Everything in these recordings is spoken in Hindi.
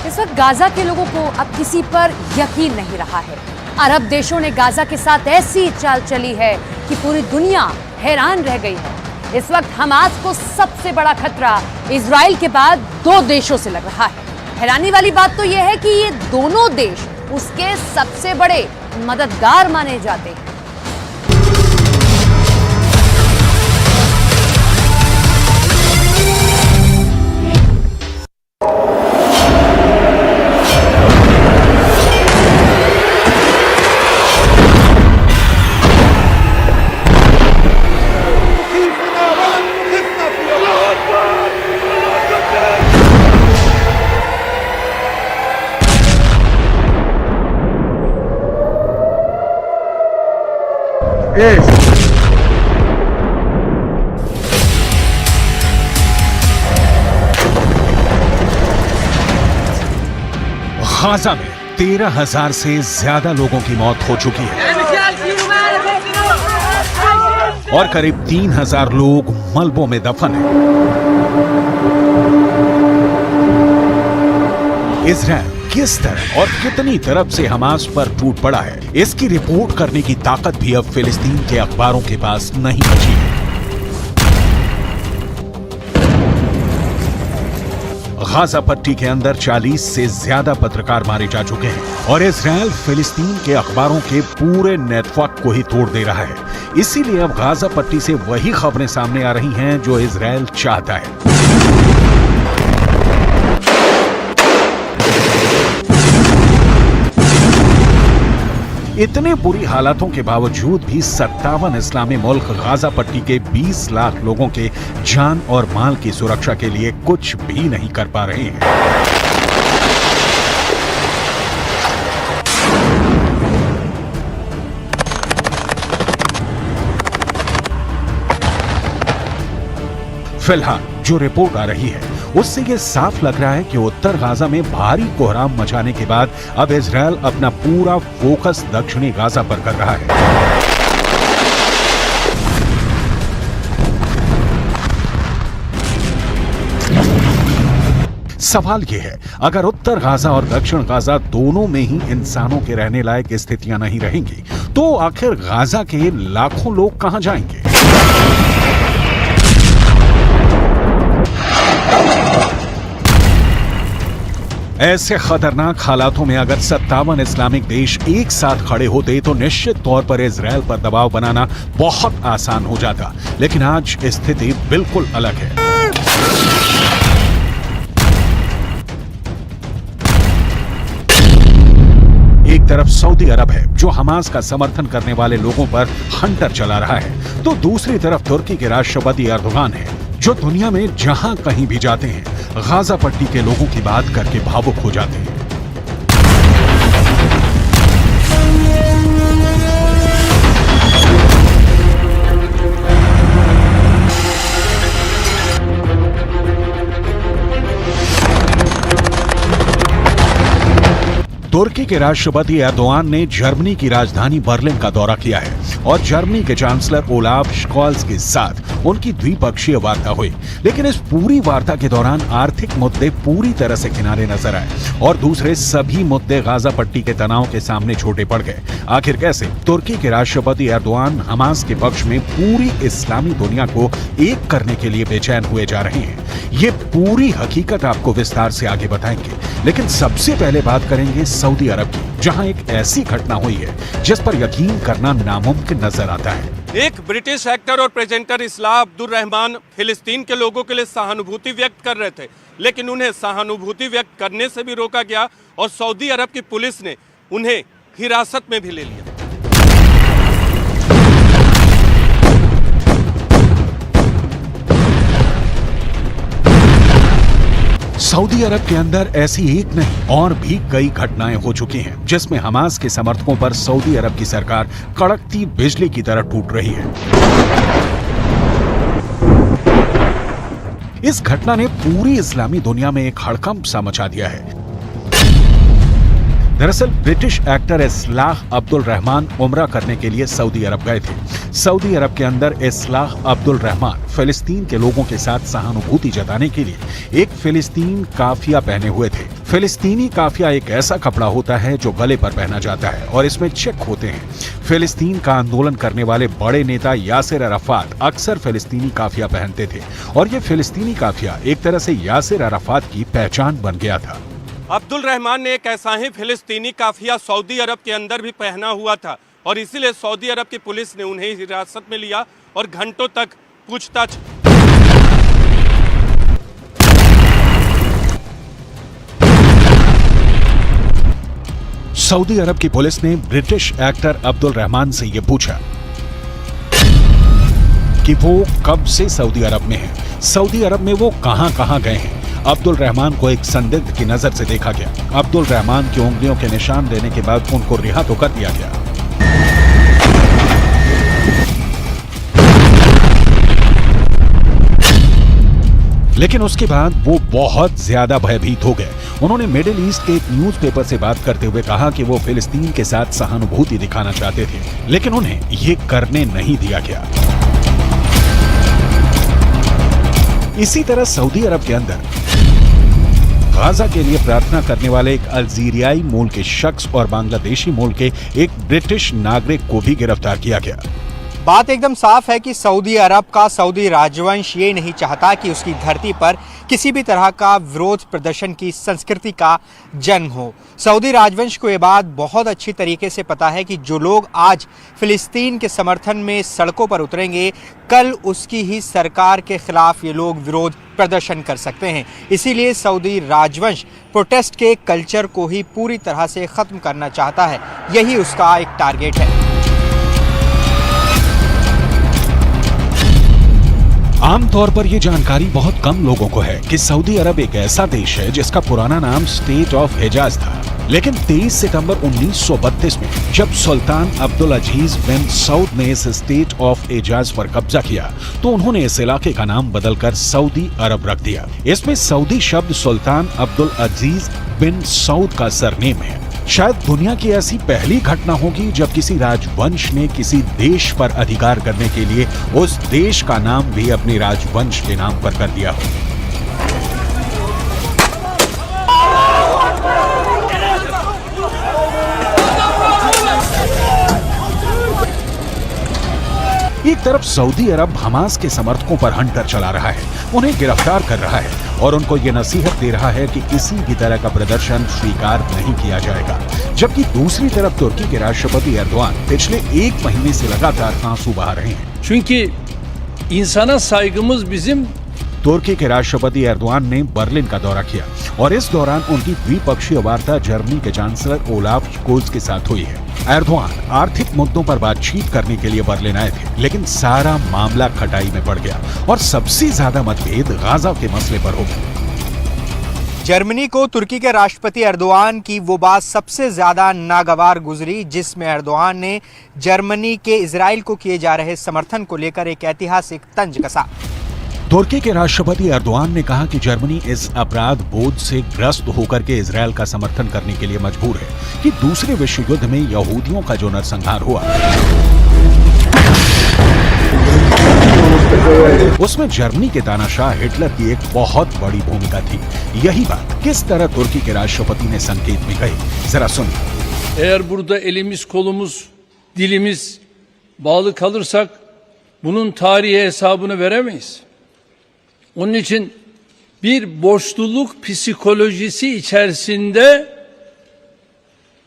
इस वक्त गाजा के लोगों को अब किसी पर यकीन नहीं रहा है। अरब देशों ने गाजा के साथ ऐसी चाल चली है कि पूरी दुनिया हैरान रह गई है। इस वक्त हमास को सबसे बड़ा खतरा इजराइल के बाद दो देशों से लग रहा है। हैरानी वाली बात तो यह है कि ये दोनों देश उसके सबसे बड़े मददगार माने जाते हैं। गाजा में 13,000 से ज्यादा लोगों की मौत हो चुकी है और करीब 3,000 लोग मलबों में दफन हैं। इजराइल किस तरह और कितनी तरफ से हमास पर टूट पड़ा है, इसकी रिपोर्ट करने की ताकत भी अब फिलिस्तीन के अखबारों के पास नहीं बची है। गाजा पट्टी के अंदर 40 से ज्यादा पत्रकार मारे जा चुके हैं और इजराइल फिलिस्तीन के अखबारों के पूरे नेटवर्क को ही तोड़ दे रहा है। इसीलिए अब गाजा पट्टी से वही खबरें सामने आ रही हैं जो इजराइल चाहता है। इतने बुरी हालातों के बावजूद भी 57 इस्लामी मुल्क गाजा पट्टी के 20 लाख लोगों के जान और माल की सुरक्षा के लिए कुछ भी नहीं कर पा रहे हैं। फिलहाल जो रिपोर्ट आ रही है उससे ये साफ लग रहा है कि उत्तर गाजा में भारी कोहराम मचाने के बाद अब इजराइल अपना पूरा फोकस दक्षिणी गाजा पर कर रहा है। सवाल यह है, अगर उत्तर गाजा और दक्षिण गाजा दोनों में ही इंसानों के रहने लायक स्थितियां नहीं रहेंगी तो आखिर गाजा के लाखों लोग कहां जाएंगे? ऐसे खतरनाक हालातों में अगर 57 इस्लामिक देश एक साथ खड़े होते तो निश्चित तौर पर इजराइल पर दबाव बनाना बहुत आसान हो जाता, लेकिन आज स्थिति बिल्कुल अलग है। एक तरफ सऊदी अरब है जो हमास का समर्थन करने वाले लोगों पर हंटर चला रहा है, तो दूसरी तरफ तुर्की के राष्ट्रपति एर्दोगान है जो दुनिया में जहां कहीं भी जाते हैं गाजा पट्टी के लोगों की बात करके भावुक हो जाते हैं। तुर्की के राष्ट्रपति एर्दोगान ने जर्मनी की राजधानी बर्लिन का दौरा किया है और जर्मनी के चांसलर ओलाफ स्कॉल्स के साथ उनकी द्विपक्षीय वार्ता हुई, लेकिन इस पूरी वार्ता के दौरान आर्थिक मुद्दे पूरी तरह से किनारे नजर आए और दूसरे सभी मुद्दे गाजा पट्टी के तनाव के सामने छोटे पड़ गए। आखिर कैसे? तुर्की के राष्ट्रपति एर्दोगान हमास के पक्ष में पूरी इस्लामी दुनिया को एक करने के लिए बेचैन हुए जा रहे हैं। ये पूरी हकीकत आपको विस्तार से आगे बताएंगे, लेकिन सबसे पहले बात करेंगे सऊदी अरब की, जहां एक ऐसी घटना हुई है जिस पर यकीन करना नामुमकिन नजर आता है। एक ब्रिटिश एक्टर और प्रेजेंटर इस्लाह अब्दुल रहमान फिलिस्तीन के लोगों के लिए सहानुभूति व्यक्त कर रहे थे, लेकिन उन्हें सहानुभूति व्यक्त करने से भी रोका गया और सऊदी अरब की पुलिस ने उन्हें हिरासत में भी ले लिया। सऊदी अरब के अंदर ऐसी एक नहीं और भी कई घटनाएं हो चुकी हैं जिसमें हमास के समर्थकों पर सऊदी अरब की सरकार कड़कती बिजली की तरह टूट रही है। इस घटना ने पूरी इस्लामी दुनिया में एक हड़कंप सा मचा दिया है। दरअसल ब्रिटिश एक्टर इस्लाह अब्दुल रहमान उम्रा करने के लिए सऊदी अरब गए थे। सऊदी अरब के अंदर इस्लाह अब्दुल रहमान फिलिस्तीन के लोगों के साथ सहानुभूति जताने के लिए एक फिलिस्तीन काफिया पहने हुए थे। फिलिस्तीनी काफिया एक ऐसा कपड़ा होता है जो गले पर पहना जाता है और इसमें चेक होते हैं। फिलिस्तीन का आंदोलन करने वाले बड़े नेता यासिर अराफात अक्सर फिलिस्तीनी काफिया पहनते थे और ये फिलिस्तीनी काफिया एक तरह से यासिर अराफात की पहचान बन गया था। अब्दुल रहमान ने एक ऐसा ही फिलिस्तीनी काफिया सऊदी अरब के अंदर भी पहना हुआ था और इसीलिए सऊदी अरब की पुलिस ने उन्हें हिरासत में लिया और घंटों तक पूछताछ। सऊदी अरब की पुलिस ने ब्रिटिश एक्टर अब्दुल रहमान से ये पूछा कि वो कब से सऊदी अरब में हैं, सऊदी अरब में वो कहां गए हैं। अब्दुल रहमान को एक संदिग्ध की नजर से देखा गया। अब्दुल रहमान की उंगलियों के निशान देने के बाद उनको रिहा तो कर दिया गया। लेकिन उसके बाद वो बहुत ज्यादा भयभीत हो गए। उन्होंने मिडिल ईस्ट के एक न्यूज़पेपर से बात करते हुए कहा कि वो फिलिस्तीन के साथ सहानुभूति दिखाना चाहते थे, लेकिन उन्हें ये करने नहीं दिया गया। इसी तरह सऊदी अरब के अंदर गाजा के लिए प्रार्थना करने वाले एक अल्जीरियाई मूल के शख्स और बांग्लादेशी मूल के एक ब्रिटिश नागरिक को भी गिरफ्तार किया गया। बात एकदम साफ है कि सऊदी अरब का सऊदी राजवंश ये नहीं चाहता कि उसकी धरती पर किसी भी तरह का विरोध प्रदर्शन की संस्कृति का जन्म हो। सऊदी राजवंश को ये बात बहुत अच्छी तरीके से पता है कि जो लोग आज फिलिस्तीन के समर्थन में सड़कों पर उतरेंगे, कल उसकी ही सरकार के खिलाफ ये लोग विरोध प्रदर्शन कर सकते हैं। इसीलिए सऊदी राजवंश प्रोटेस्ट के कल्चर को ही पूरी तरह से ख़त्म करना चाहता है। यही उसका एक टारगेट है। आमतौर पर यह जानकारी बहुत कम लोगों को है कि सऊदी अरब एक ऐसा देश है जिसका पुराना नाम स्टेट ऑफ हिजाज था। लेकिन 23 सितंबर 1932 में जब सुल्तान अब्दुल अजीज बिन सऊद ने इस स्टेट ऑफ हिजाज पर कब्जा किया तो उन्होंने इस इलाके का नाम बदलकर सऊदी अरब रख दिया। इसमें सऊदी शब्द सुल्तान अब्दुल अजीज बिन सऊद का सरनेम है। शायद दुनिया की ऐसी पहली घटना होगी जब किसी राजवंश ने किसी देश पर अधिकार करने के लिए उस देश का नाम भी अपने राजवंश के नाम पर कर दिया हो। एक तरफ सऊदी अरब हमास के समर्थकों पर हंटर चला रहा है, उन्हें गिरफ्तार कर रहा है और उनको ये नसीहत दे रहा है कि किसी भी तरह का प्रदर्शन स्वीकार नहीं किया जाएगा। जबकि दूसरी तरफ तुर्की के राष्ट्रपति एर्दोआन पिछले एक महीने से लगातार आंसू बहा रहे हैं। Çünkü insana saygımız bizim। तुर्की के राष्ट्रपति एर्दोआन ने बर्लिन का दौरा किया और इस दौरान उनकी द्विपक्षीय वार्ता जर्मनी के चांसलर ओलाफ स्कोल्ज के साथ हुई है। एर्दोआन आर्थिक मुद्दों पर बातचीत करने के लिए बर्लिन आए थे, लेकिन सारा मामला खटाई में पड़ गया और सबसे ज्यादा मतभेद गाजा के मसले पर हो गए। जर्मनी को तुर्की के राष्ट्रपति एर्दोआन की वो बात सबसे ज्यादा नागवार गुजरी जिसमें एर्दोआन ने जर्मनी के इजराइल को किए जा रहे समर्थन को लेकर एक ऐतिहासिक तंज कसा। तुर्की के राष्ट्रपति एर्दोआन ने कहा कि जर्मनी इस अपराध बोध से ग्रस्त होकर के इजराइल का समर्थन करने के लिए मजबूर है कि दूसरे विश्व युद्ध में यहूदियों का जो नरसंहार हुआ उसमें जर्मनी के तानाशाह हिटलर की एक बहुत बड़ी भूमिका थी। यही बात किस तरह तुर्की के राष्ट्रपति ने संकेत में कही, जरा सुनिए। Eğer burada elimiz, kolumuz, dilimiz bağlı kalırsak bunun tarihi hesabını veremeyiz. Onun için bir borçluluk psikolojisi içerisinde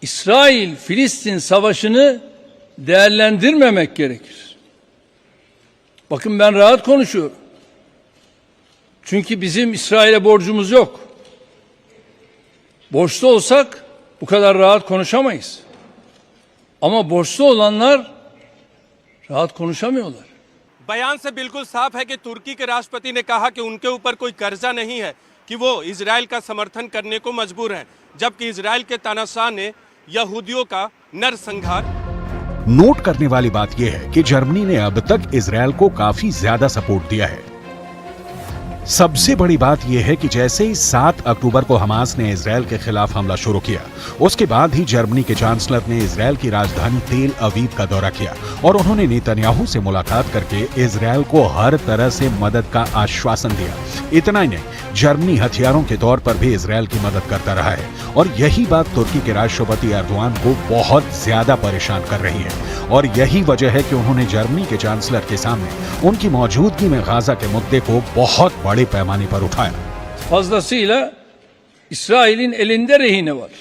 İsrail-Filistin savaşını değerlendirmemek gerekir. Bakın ben rahat konuşuyorum. Çünkü bizim İsrail'e borcumuz yok. Borçlu olsak bu kadar rahat konuşamayız. Ama borçlu olanlar rahat konuşamıyorlar. बयान से बिल्कुल साफ है कि तुर्की के राष्ट्रपति ने कहा कि उनके ऊपर कोई कर्जा नहीं है कि वो इजराइल का समर्थन करने को मजबूर हैं, जबकि इजराइल के तानाशाह ने यहूदियों का नरसंहार। नोट करने वाली बात यह है कि जर्मनी ने अब तक इजराइल को काफी ज्यादा सपोर्ट दिया है। सबसे बड़ी बात यह है कि जैसे ही 7 अक्टूबर को हमास ने इजरायल के खिलाफ हमला शुरू किया, उसके बाद ही जर्मनी के चांसलर ने इजरायल की राजधानी तेल अवीव का दौरा किया और उन्होंने नेतन्याहू से मुलाकात करके इजरायल को हर तरह से मदद का आश्वासन दिया। इतना ही नहीं, जर्मनी हथियारों के तौर पर भी इजरायल की मदद करता रहा है और यही बात तुर्की के राष्ट्रपति एर्दोआन को बहुत ज्यादा परेशान कर रही है और यही वजह है कि उन्होंने जर्मनी के चांसलर के सामने उनकी मौजूदगी में गाजा के मुद्दे को बहुत बड़े पैमाने पर उठाया। Fazlasıyla İsrail'in elinde rehine var.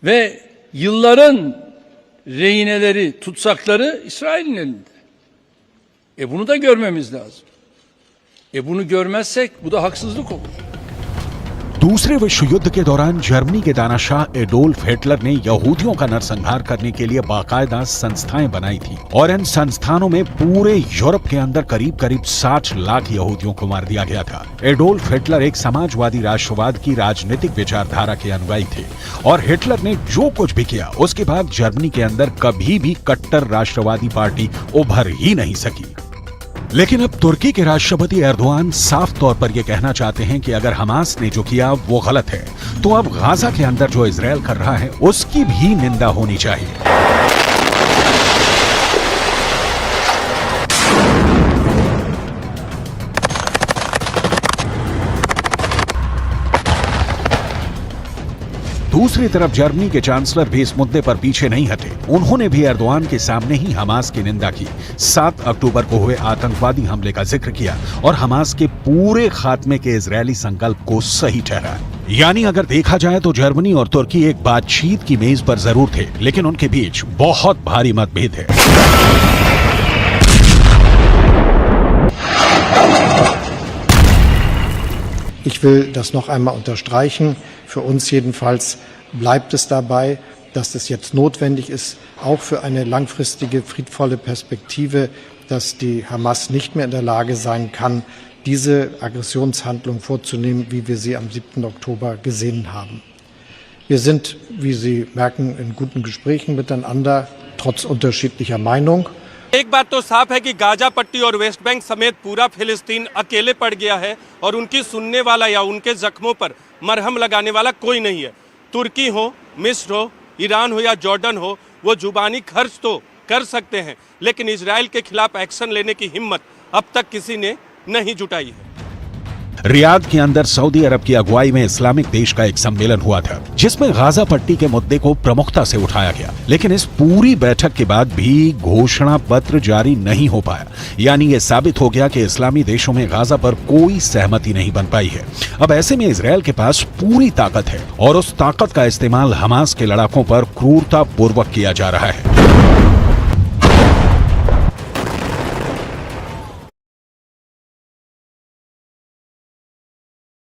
Ve yılların rehineleri, tutsakları İsrail'in elinde. Bunu da görmemiz lazım. Bunu görmezsek bu da haksızlık olur. दूसरे विश्व युद्ध के दौरान जर्मनी के दानाशाह एडोल्फ हिटलर ने यहूदियों का नरसंहार करने के लिए बाकायदा संस्थाएं बनाई थी और इन संस्थानों में पूरे यूरोप के अंदर करीब 60 लाख यहूदियों को मार दिया गया था। एडोल्फ हिटलर एक समाजवादी राष्ट्रवाद की राजनीतिक विचारधारा के अनुयायी थे और हिटलर ने जो कुछ भी किया उसके बाद जर्मनी के अंदर कभी भी कट्टर राष्ट्रवादी पार्टी उभर ही नहीं सकी। लेकिन अब तुर्की के राष्ट्रपति एर्दोआन साफ तौर पर यह कहना चाहते हैं कि अगर हमास ने जो किया वो गलत है, तो अब गाजा के अंदर जो इजरायल कर रहा है उसकी भी निंदा होनी चाहिए। दूसरी तरफ जर्मनी के चांसलर भी इस मुद्दे पर पीछे नहीं हटे। उन्होंने भी एर्दोआन के सामने ही हमास की निंदा की, 7 अक्टूबर को हुए आतंकवादी हमले का जिक्र किया और हमास के पूरे खात्मे के इजरायली संकल्प को सही ठहराया। यानी अगर देखा जाए तो जर्मनी और तुर्की एक बातचीत की मेज पर जरूर थे, लेकिन उनके बीच बहुत भारी मतभेद है। Ich will das noch einmal unterstreichen. Für uns jedenfalls bleibt es dabei, dass es jetzt notwendig ist, auch für eine langfristige, friedvolle Perspektive, dass die Hamas nicht mehr in der Lage sein kann, diese Aggressionshandlung vorzunehmen, wie wir sie am 7. Oktober gesehen haben. Wir sind, wie Sie merken, in guten Gesprächen miteinander, trotz unterschiedlicher Meinung. एक बात तो साफ है कि गाजा पट्टी और वेस्ट बैंक समेत पूरा फिलिस्तीन अकेले पड़ गया है और उनकी सुनने वाला या उनके जख्मों पर मरहम लगाने वाला कोई नहीं है। तुर्की हो, मिस्र हो, ईरान हो या जॉर्डन हो, वो जुबानी खर्च तो कर सकते हैं, लेकिन इजराइल के खिलाफ एक्शन लेने की हिम्मत अब तक किसी ने नहीं जुटाई है। रियाद के अंदर सऊदी अरब की अगुवाई में इस्लामिक देश का एक सम्मेलन हुआ था, जिसमें गाजा पट्टी के मुद्दे को प्रमुखता से उठाया गया, लेकिन इस पूरी बैठक के बाद भी घोषणा पत्र जारी नहीं हो पाया। यानी ये साबित हो गया कि इस्लामी देशों में गाजा पर कोई सहमति नहीं बन पाई है। अब ऐसे में इजरायल के पास पूरी ताकत है और उस ताकत का इस्तेमाल हमास के लड़ाकों पर क्रूरता पूर्वक किया जा रहा है।